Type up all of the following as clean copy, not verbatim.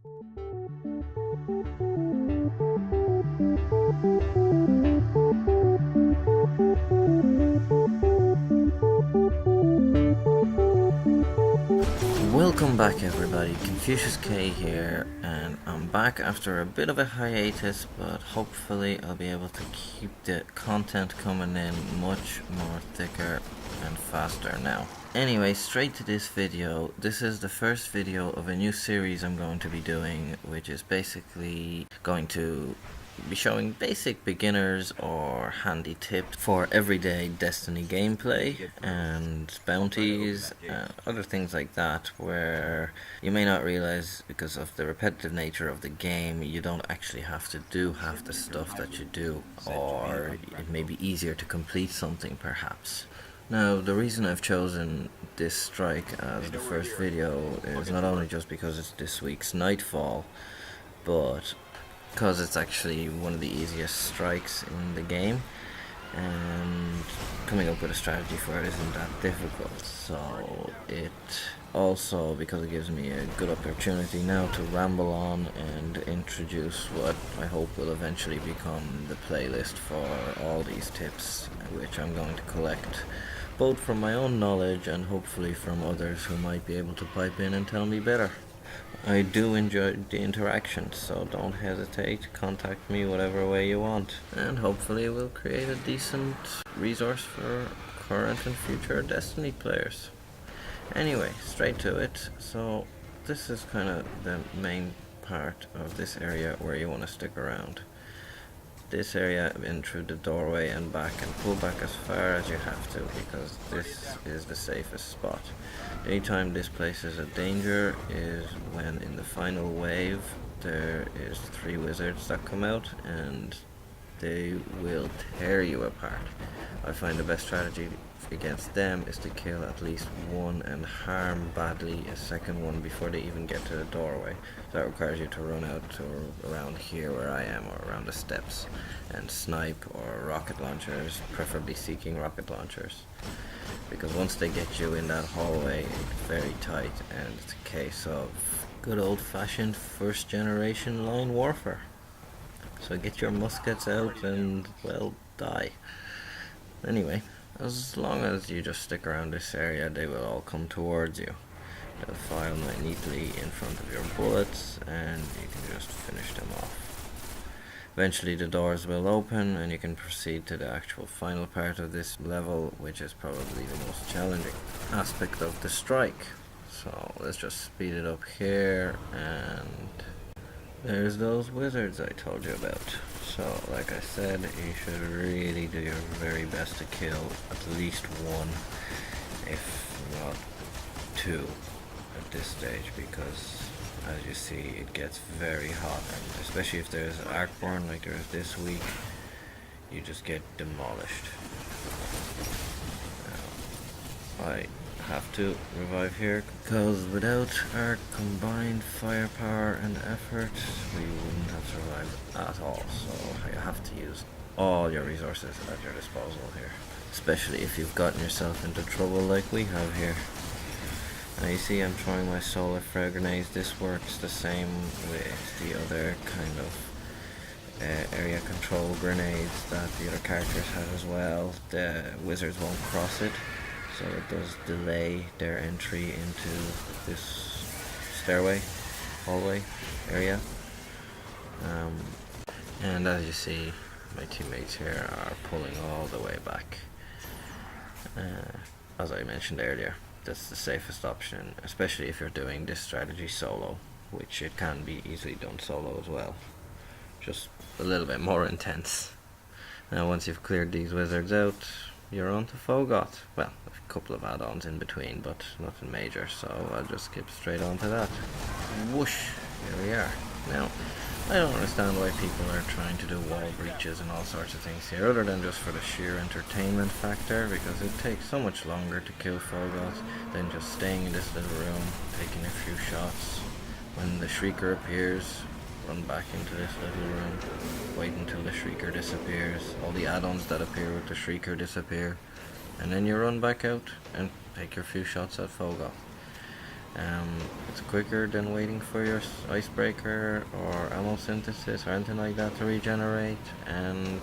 Welcome back everybody, Confucius K here, and I'm back after a bit of a hiatus, but hopefully I'll be able to keep the content coming in much more thicker and faster now. Anyway, straight to this video. This is the first video of a new series I'm going to be doing, which is basically going to be showing basic beginners or handy tips for everyday Destiny gameplay and bounties and other things like that, where you may not realize, because of the repetitive nature of the game, you don't actually have to do half the stuff that you do, or it may be easier to complete something perhaps. Now, the reason I've chosen this strike as the first video is not only just because it's this week's Nightfall, but because it's actually one of the easiest strikes in the game, and coming up with a strategy for it isn't that difficult. So it also, because it gives me a good opportunity now to ramble on and introduce what I hope will eventually become the playlist for all these tips, which I'm going to collect both from my own knowledge and hopefully from others who might be able to pipe in and tell me better. I do enjoy the interaction, so don't hesitate to contact me whatever way you want, and hopefully we'll create a decent resource for current and future Destiny players. Anyway, straight to it. So this is kind of the main part of this area where you want to stick around. This area, in through the doorway and back, and pull back as far as you have to, because this is the safest spot. The only time this place is a danger is when in the final wave there is 3 wizards that come out and they will tear you apart. I find the best strategy against them is to kill at least one and harm badly a second one before they even get to the doorway. So that requires you to run out to around here where I am, or around the steps, and snipe or rocket launchers, preferably seeking rocket launchers. Because once they get you in that hallway, it's very tight, and it's a case of good old-fashioned first-generation line warfare. So get your muskets out and, well, die. Anyway, as long as you just stick around this area, they will all come towards you. They'll file neatly in front of your bullets, and you can just finish them off. Eventually the doors will open and you can proceed to the actual final part of this level, which is probably the most challenging aspect of the strike. So let's just speed it up here, and there's those wizards I told you about. So like I said, you should really do your very best to kill at least one, if not 2 at this stage, because as you see, it gets very hot, and especially if there's Arcborn like there is this week, you just get demolished. Now, I have to revive here, because without our combined firepower and effort, we wouldn't have survived at all. So you have to use all your resources at your disposal here, especially if you've gotten yourself into trouble like we have here. Now you see I'm throwing my solar flare grenades. This works the same with the other kind of area control grenades that the other characters have as well. The wizards won't cross it, so it does delay their entry into this stairway, hallway area. And as you see, my teammates here are pulling all the way back. As I mentioned earlier, that's the safest option, especially if you're doing this strategy solo, which it can be easily done solo as well, just a little bit more intense. Now once you've cleared these wizards out, you're on to Phogoth. Well, a couple of add-ons in between, but nothing major, so I'll just skip straight on to that. Whoosh, here we are. Now, I don't understand why people are trying to do wall breaches and all sorts of things here, other than just for the sheer entertainment factor, because it takes so much longer to kill Phogoth than just staying in this little room, taking a few shots. When the Shrieker appears, run back into this little room, wait until the Shrieker disappears, all the add-ons that appear with the Shrieker disappear, and then you run back out and take your few shots at Phogoth. It's quicker than waiting for your icebreaker or ammo synthesis or anything like that to regenerate, and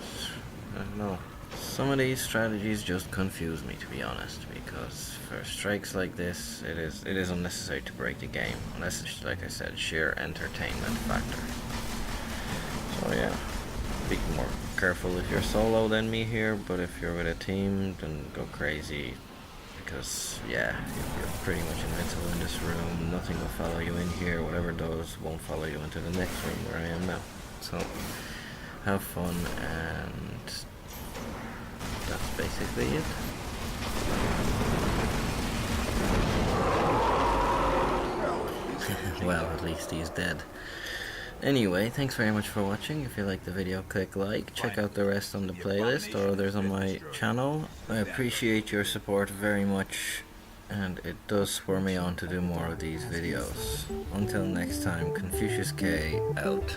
I don't know. Some of these strategies just confuse me, to be honest, because for strikes like this, it is unnecessary to break the game, unless it's, like I said, sheer entertainment factor. So yeah, be more careful if you're solo than me here, but if you're with a team, then go crazy, because yeah, you're pretty much invincible in this room. Nothing will follow you in here. Whatever does won't follow you into the next room where I am now. So have fun, and that's basically it. Well, at least he's dead. Anyway, thanks very much for watching. If you liked the video, click like. Check out the rest on the playlist or others on my channel. I appreciate your support very much, and it does spur me on to do more of these videos. Until next time, Confucius K out.